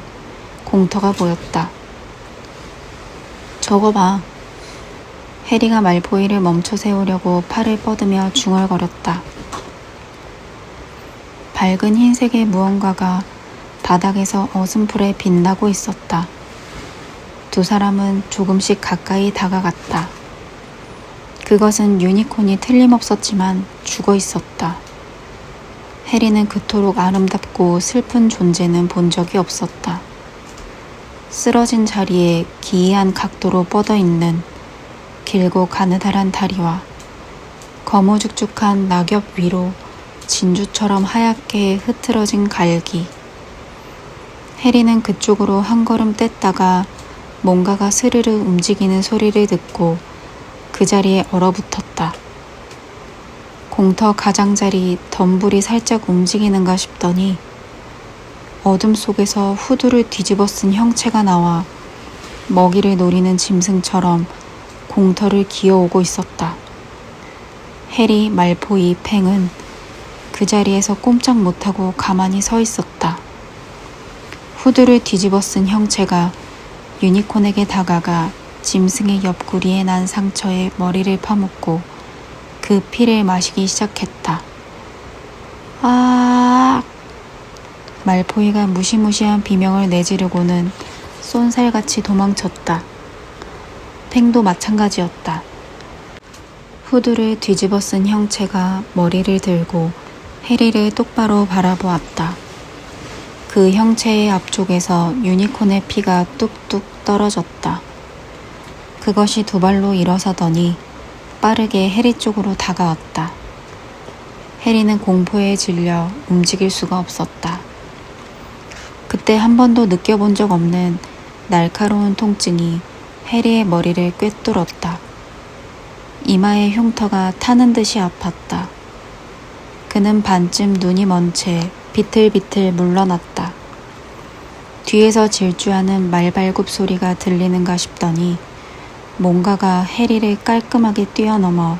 공터가 보였다. 저거 봐. 해리가 말포이를 멈춰 세우려고 팔을 뻗으며 중얼거렸다. 밝은 흰색의 무언가가 바닥에서 어슴풀에 빛나고 있었다. 두 사람은 조금씩 가까이 다가갔다. 그것은 유니콘이 틀림없었지만 죽어 있었다. 해리는 그토록 아름답고 슬픈 존재는 본 적이 없었다. 쓰러진 자리에 기이한 각도로 뻗어 있는 길고 가느다란 다리와 거무죽죽한 낙엽 위로 진주처럼 하얗게 흐트러진 갈기. 해리는 그쪽으로 한 걸음 뗐다가 뭔가가 스르르 움직이는 소리를 듣고 그 자리에 얼어붙었다. 공터 가장자리 덤불이 살짝 움직이는가 싶더니 어둠 속에서 후드를 뒤집어 쓴 형체가 나와 먹이를 노리는 짐승처럼 공터를 기어오고 있었다. 해리, 말포이, 팽은 그 자리에서 꼼짝 못하고 가만히 서 있었다. 후드를 뒤집어 쓴 형체가 유니콘에게 다가가 짐승의 옆구리에 난 상처에 머리를 파묻고 그 피를 마시기 시작했다. 아! 말포이가 무시무시한 비명을 내지르고는 쏜살같이 도망쳤다. 팽도 마찬가지였다. 후드를 뒤집어 쓴 형체가 머리를 들고 해리를 똑바로 바라보았다. 그 형체의 앞쪽에서 유니콘의 피가 뚝뚝 떨어졌다. 그것이 두 발로 일어서더니 빠르게 해리 쪽으로 다가왔다. 해리는 공포에 질려 움직일 수가 없었다. 그때 한 번도 느껴본 적 없는 날카로운 통증이 해리의 머리를 꿰뚫었다. 이마의 흉터가 타는 듯이 아팠다. 그는 반쯤 눈이 먼 채 비틀비틀 물러났다. 뒤에서 질주하는 말발굽 소리가 들리는가 싶더니 뭔가가 해리를 깔끔하게 뛰어넘어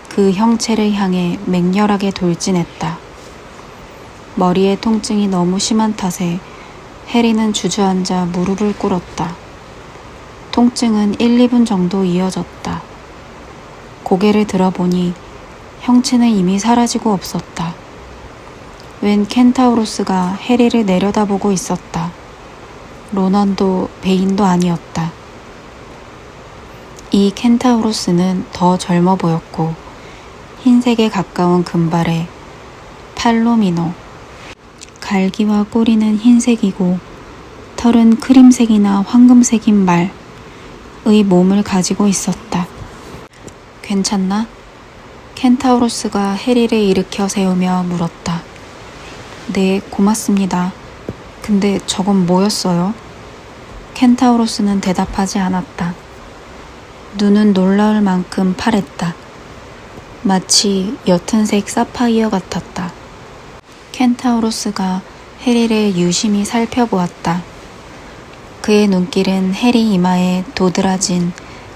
그 형체를 향해 맹렬하게 돌진했다. 머리의 통증이 너무 심한 탓에 해리는 주저앉아 무릎을 꿇었다. 통증은 1, 2분 정도 이어졌다. 고개를 들어보니 형체는 이미 사라지고 없었다. 웬 켄타우로스가 해리를 내려다보고 있었다. 로넌도 베인도 아니었다. 이 켄타우로스는 더 젊어 보였고 흰색에 가까운 금발에 팔로미노, 갈기와 꼬리는 흰색이고 털은 크림색이나 황금색인 말의 몸을 가지고 있었다. 괜찮나? 켄타우로스가 해리를 일으켜 세우며 물었다. 네, 고맙습니다. 근데 저건 뭐였어요? 켄타우로스는 대답하지 않았다. 눈은 놀라울 만큼 파랬다. 마치 옅은색 사파이어 같았다. 켄타우로스가 해리를 유심히 살펴보았다. 그의 눈길은 해리 이마에 도드라진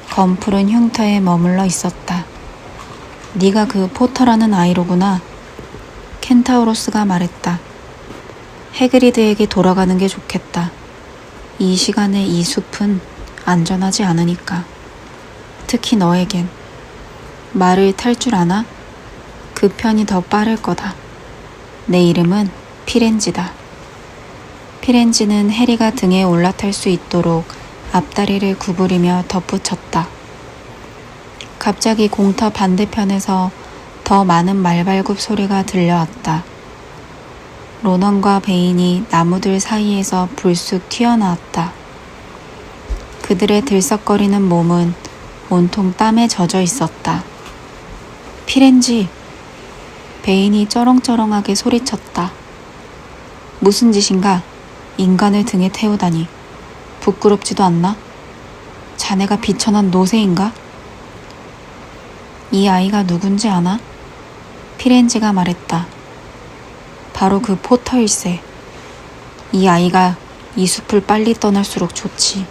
검푸른 흉터에 머물러 있었다. 네가 그 포터라는 아이로구나. 켄타우로스가 말했다. 해그리드에게 돌아가는 게 좋겠다. 이 시간에 이 숲은 안전하지 않으니까. 특히 너에겐. 말을 탈 줄 아나? 그 편이 더 빠를 거다. 내 이름은 피렌지다. 피렌지는 해리가 등에 올라탈 수 있도록 앞다리를 구부리며 덧붙였다. 갑자기 공터 반대편에서 더 많은 말발굽 소리가 들려왔다. 로넌과 베인이 나무들 사이에서 불쑥 튀어나왔다. 그들의 들썩거리는 몸은 온통 땀에 젖어 있었다. 피렌지! 베인이 쩌렁쩌렁하게 소리쳤다. 무슨 짓인가? 인간을 등에 태우다니. 부끄럽지도 않나? 자네가 비천한 노새인가? 이 아이가 누군지 아나? 피렌지가 말했다. 바로 그 포터일세. 이 아이가 이 숲을 빨리 떠날수록 좋지.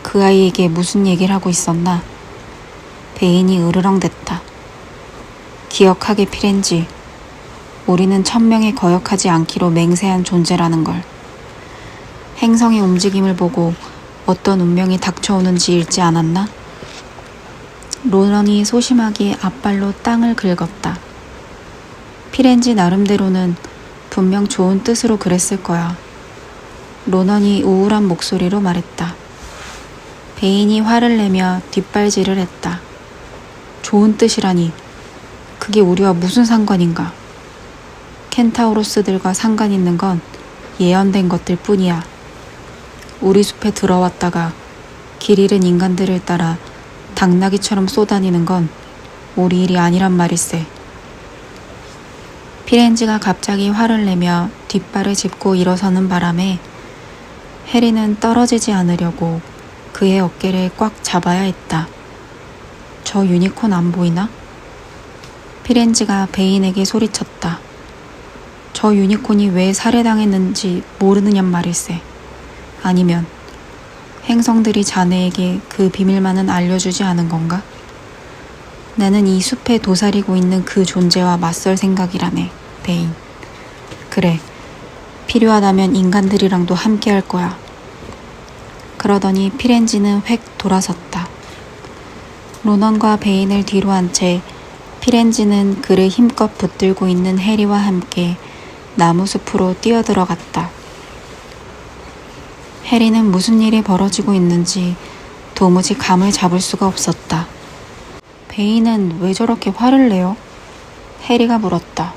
그 아이에게 무슨 얘기를 하고 있었나? 베인이 으르렁댔다. 기억하게 피렌지. 우리는 천명에 거역하지 않기로 맹세한 존재라는 걸. 행성의 움직임을 보고 어떤 운명이 닥쳐오는지 읽지 않았나? 로넌이 소심하게 앞발로 땅을 긁었다. 피렌지 나름대로는 분명 좋은 뜻으로 그랬을 거야. 로넌이 우울한 목소리로 말했다. 베인이 화를 내며 뒷발질을 했다. 좋은 뜻이라니. 그게 우리와 무슨 상관인가? 켄타우로스들과 상관 있는 건 예언된 것들 뿐이야. 우리 숲에 들어왔다가 길 잃은 인간들을 따라 당나귀처럼 쏘다니는 건 우리 일이 아니란 말일세. 피렌지가 갑자기 화를 내며 뒷발을 짚고 일어서는 바람에 해리는 떨어지지 않으려고 그의 어깨를 꽉 잡아야 했다. 저 유니콘 안 보이나? 피렌지가 베인에게 소리쳤다. 저 유니콘이 왜 살해당했는지 모르느냔 말일세. 아니면 행성들이 자네에게 그 비밀만은 알려주지 않은 건가? 나는 이 숲에 도사리고 있는 그 존재와 맞설 생각이라네, 베인. 그래, 필요하다면 인간들이랑도 함께 할 거야. 그러더니 피렌지는 획 돌아섰다. 로넌과 베인을 뒤로 한 채 피렌지는 그를 힘껏 붙들고 있는 해리와 함께 나무숲으로 뛰어들어갔다. 해리는 무슨 일이 벌어지고 있는지 도무지 감을 잡을 수가 없었다. 베인은 왜 저렇게 화를 내요? 해리가 물었다.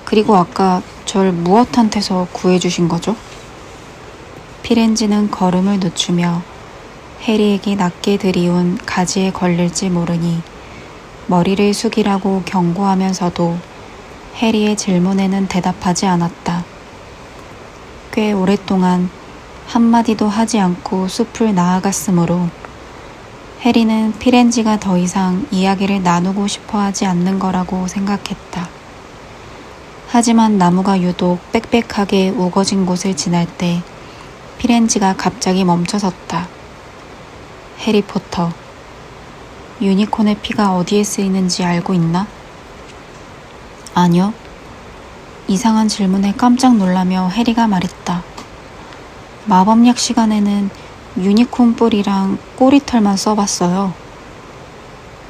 그리고 아까 절 무엇한테서 구해주신 거죠? 피렌지는 걸음을 늦추며 해리에게 낮게 들이운 가지에 걸릴지 모르니 머리를 숙이라고 경고하면서도 해리의 질문에는 대답하지 않았다. 꽤 오랫동안 한마디도 하지 않고 숲을 나아갔으므로 해리는 피렌지가 더 이상 이야기를 나누고 싶어 하지 않는 거라고 생각했다. 하지만 나무가 유독 빽빽하게 우거진 곳을 지날 때 피렌지가 갑자기 멈춰섰다. 해리포터, 유니콘의 피가 어디에 쓰이는지 알고 있나? 아니요. 이상한 질문에 깜짝 놀라며 해리가 말했다. 마법약 시간에는 유니콘 뿔이랑 꼬리털만 써봤어요.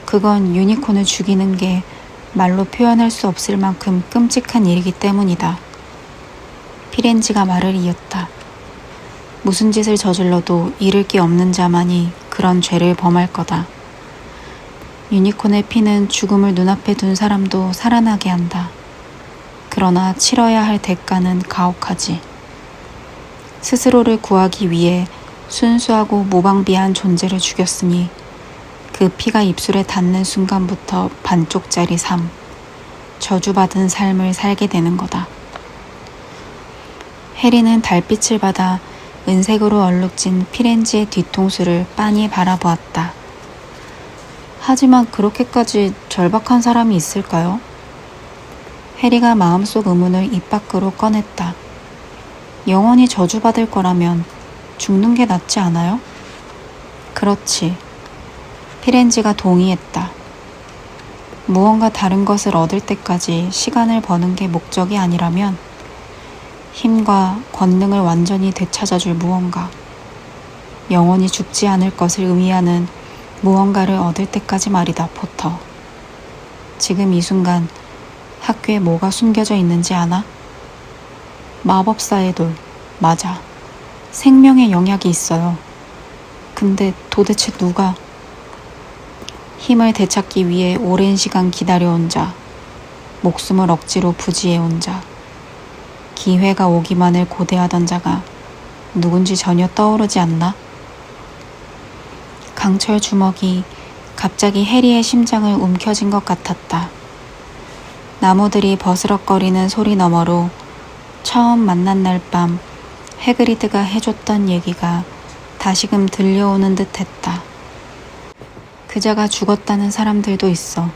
그건 유니콘을 죽이는 게 말로 표현할 수 없을 만큼 끔찍한 일이기 때문이다. 피렌지가 말을 이었다. 무슨 짓을 저질러도 잃을 게 없는 자만이 그런 죄를 범할 거다. 유니콘의 피는 죽음을 눈앞에 둔 사람도 살아나게 한다. 그러나 치러야 할 대가는 가혹하지. 스스로를 구하기 위해 순수하고 무방비한 존재를 죽였으니 그 피가 입술에 닿는 순간부터 반쪽짜리 삶, 저주받은 삶을 살게 되는 거다. 해리는 달빛을 받아 은색으로 얼룩진 피렌지의 뒤통수를 빤히 바라보았다. 하지만 그렇게까지 절박한 사람이 있을까요? 해리가 마음속 의문을 입 밖으로 꺼냈다. 영원히 저주받을 거라면 죽는 게 낫지 않아요? 그렇지. 피렌지가 동의했다. 무언가 다른 것을 얻을 때까지 시간을 버는 게 목적이 아니라면 힘과 권능을 완전히 되찾아줄 무언가, 영원히 죽지 않을 것을 의미하는 무언가를 얻을 때까지 말이다, 포터. 지금 이 순간 학교에 뭐가 숨겨져 있는지 아나? 마법사의 돌, 맞아. 생명의 영약이 있어요. 근데 도대체 누가? 힘을 되찾기 위해 오랜 시간 기다려온 자, 목숨을 억지로 부지해온 자, 기회가 오기만을 고대하던 자가 누군지 전혀 떠오르지 않나? 강철 주먹이 갑자기 해리의 심장을 움켜쥔 것 같았다. 나무들이 버스럭거리는 소리 너머로 처음 만난 날 밤 해그리드가 해줬던 얘기가 다시금 들려오는 듯 했다. 그자가 죽었다는 사람들도 있어.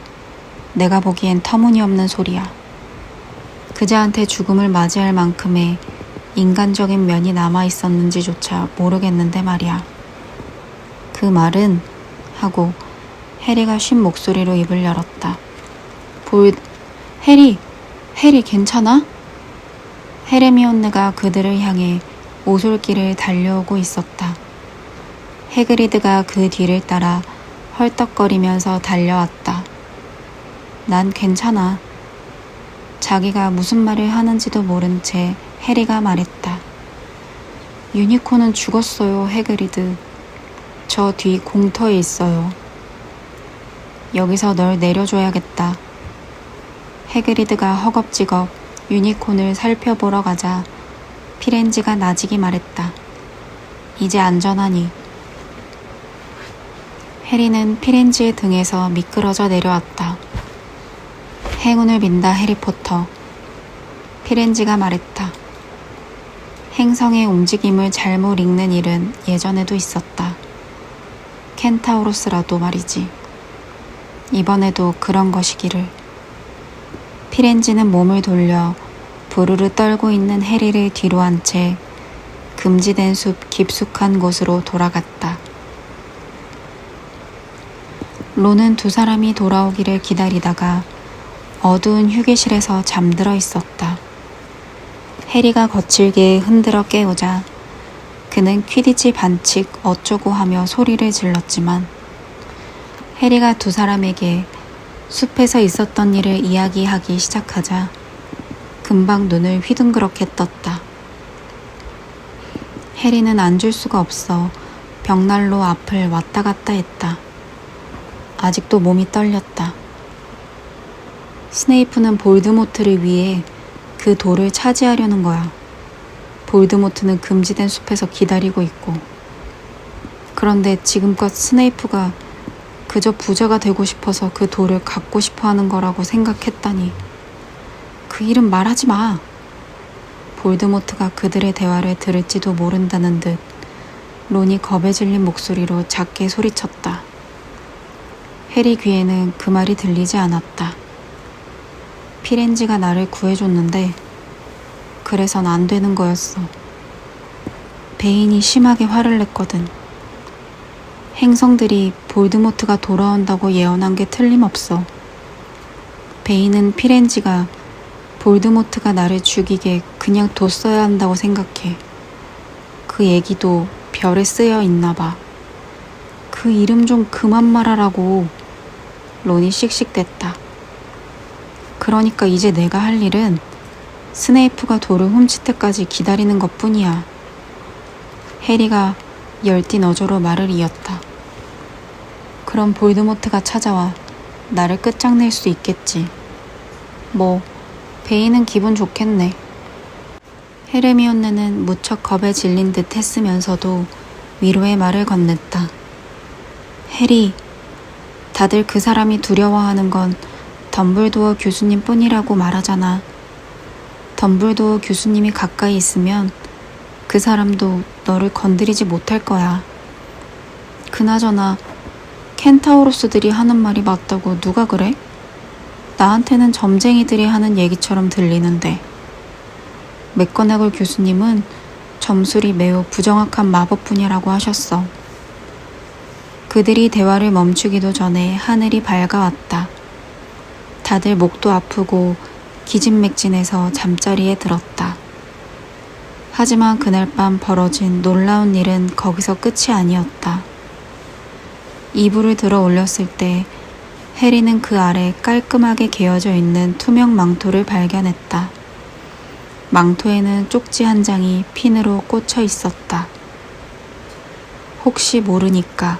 내가 보기엔 터무니없는 소리야. 그자한테 죽음을 맞이할 만큼의 인간적인 면이 남아있었는지조차 모르겠는데 말이야. 그 말은 하고 해리가 쉰 목소리로 입을 열었다. 해리 괜찮아? 헤르미온느가 그들을 향해 오솔길을 달려오고 있었다. 해그리드가 그 뒤를 따라 헐떡거리면서 달려왔다. 난 괜찮아. 자기가 무슨 말을 하는지도 모른 채 해리가 말했다. 유니콘은 죽었어요, 해그리드. 저 뒤 공터에 있어요. 여기서 널 내려줘야겠다. 해그리드가 허겁지겁 유니콘을 살펴보러 가자 피렌지가 나직이 말했다. 이제 안전하니. 해리는 피렌지의 등에서 미끄러져 내려왔다. 행운을 빈다, 해리포터. 피렌지가 말했다. 행성의 움직임을 잘못 읽는 일은 예전에도 있었다. 켄타우로스라도 말이지. 이번에도 그런 것이기를. 피렌지는 몸을 돌려 부르르 떨고 있는 해리를 뒤로 한 채 금지된 숲 깊숙한 곳으로 돌아갔다. 론은 두 사람이 돌아오기를 기다리다가 어두운 휴게실에서 잠들어 있었다. 해리가 거칠게 흔들어 깨우자 그는 퀴디치 반칙 어쩌고 하며 소리를 질렀지만 해리가 두 사람에게 숲에서 있었던 일을 이야기하기 시작하자 금방 눈을 휘둥그렇게 떴다. 해리는 앉을 수가 없어 벽난로 앞을 왔다 갔다 했다. 아직도 몸이 떨렸다. 스네이프는 볼드모트를 위해 그 돌을 차지하려는 거야. 볼드모트는 금지된 숲에서 기다리고 있고. 그런데 지금껏 스네이프가 그저 부자가 되고 싶어서 그 돌을 갖고 싶어 하는 거라고 생각했다니. 그 일은 말하지 마. 볼드모트가 그들의 대화를 들을지도 모른다는 듯 론이 겁에 질린 목소리로 작게 소리쳤다. 해리 귀에는 그 말이 들리지 않았다. 피렌지가 나를 구해줬는데 그래선 안 되는 거였어. 베인이 심하게 화를 냈거든. 행성들이 볼드모트가 돌아온다고 예언한 게 틀림없어. 베인은 피렌지가 볼드모트가 나를 죽이게 그냥 뒀어야 한다고 생각해. 그 얘기도 별에 쓰여 있나 봐. 그 이름 좀 그만 말하라고. 론이 씩씩댔다. 그러니까 이제 내가 할 일은 스네이프가 돌을 훔칠 때까지 기다리는 것뿐이야. 해리가 열띤 어조로 말을 이었다. 그럼 볼드모트가 찾아와 나를 끝장낼 수 있겠지. 뭐 베인은 기분 좋겠네. 헤르미온느는 무척 겁에 질린 듯 했으면서도 위로의 말을 건넸다. 해리, 다들 그 사람이 두려워하는 건 덤블도어 교수님 뿐이라고 말하잖아. 덤블도어 교수님이 가까이 있으면 그 사람도 너를 건드리지 못할 거야. 그나저나 켄타우로스들이 하는 말이 맞다고 누가 그래? 나한테는 점쟁이들이 하는 얘기처럼 들리는데. 맥거나글 교수님은 점술이 매우 부정확한 마법분야라고 하셨어. 그들이 대화를 멈추기도 전에 하늘이 밝아왔다. 다들 목도 아프고 기진맥진해서 잠자리에 들었다. 하지만 그날 밤 벌어진 놀라운 일은 거기서 끝이 아니었다. 이불을 들어 올렸을 때 해리는 그 아래 깔끔하게 개어져 있는 투명 망토를 발견했다. 망토에는 쪽지 한 장이 핀으로 꽂혀 있었다. 혹시 모르니까.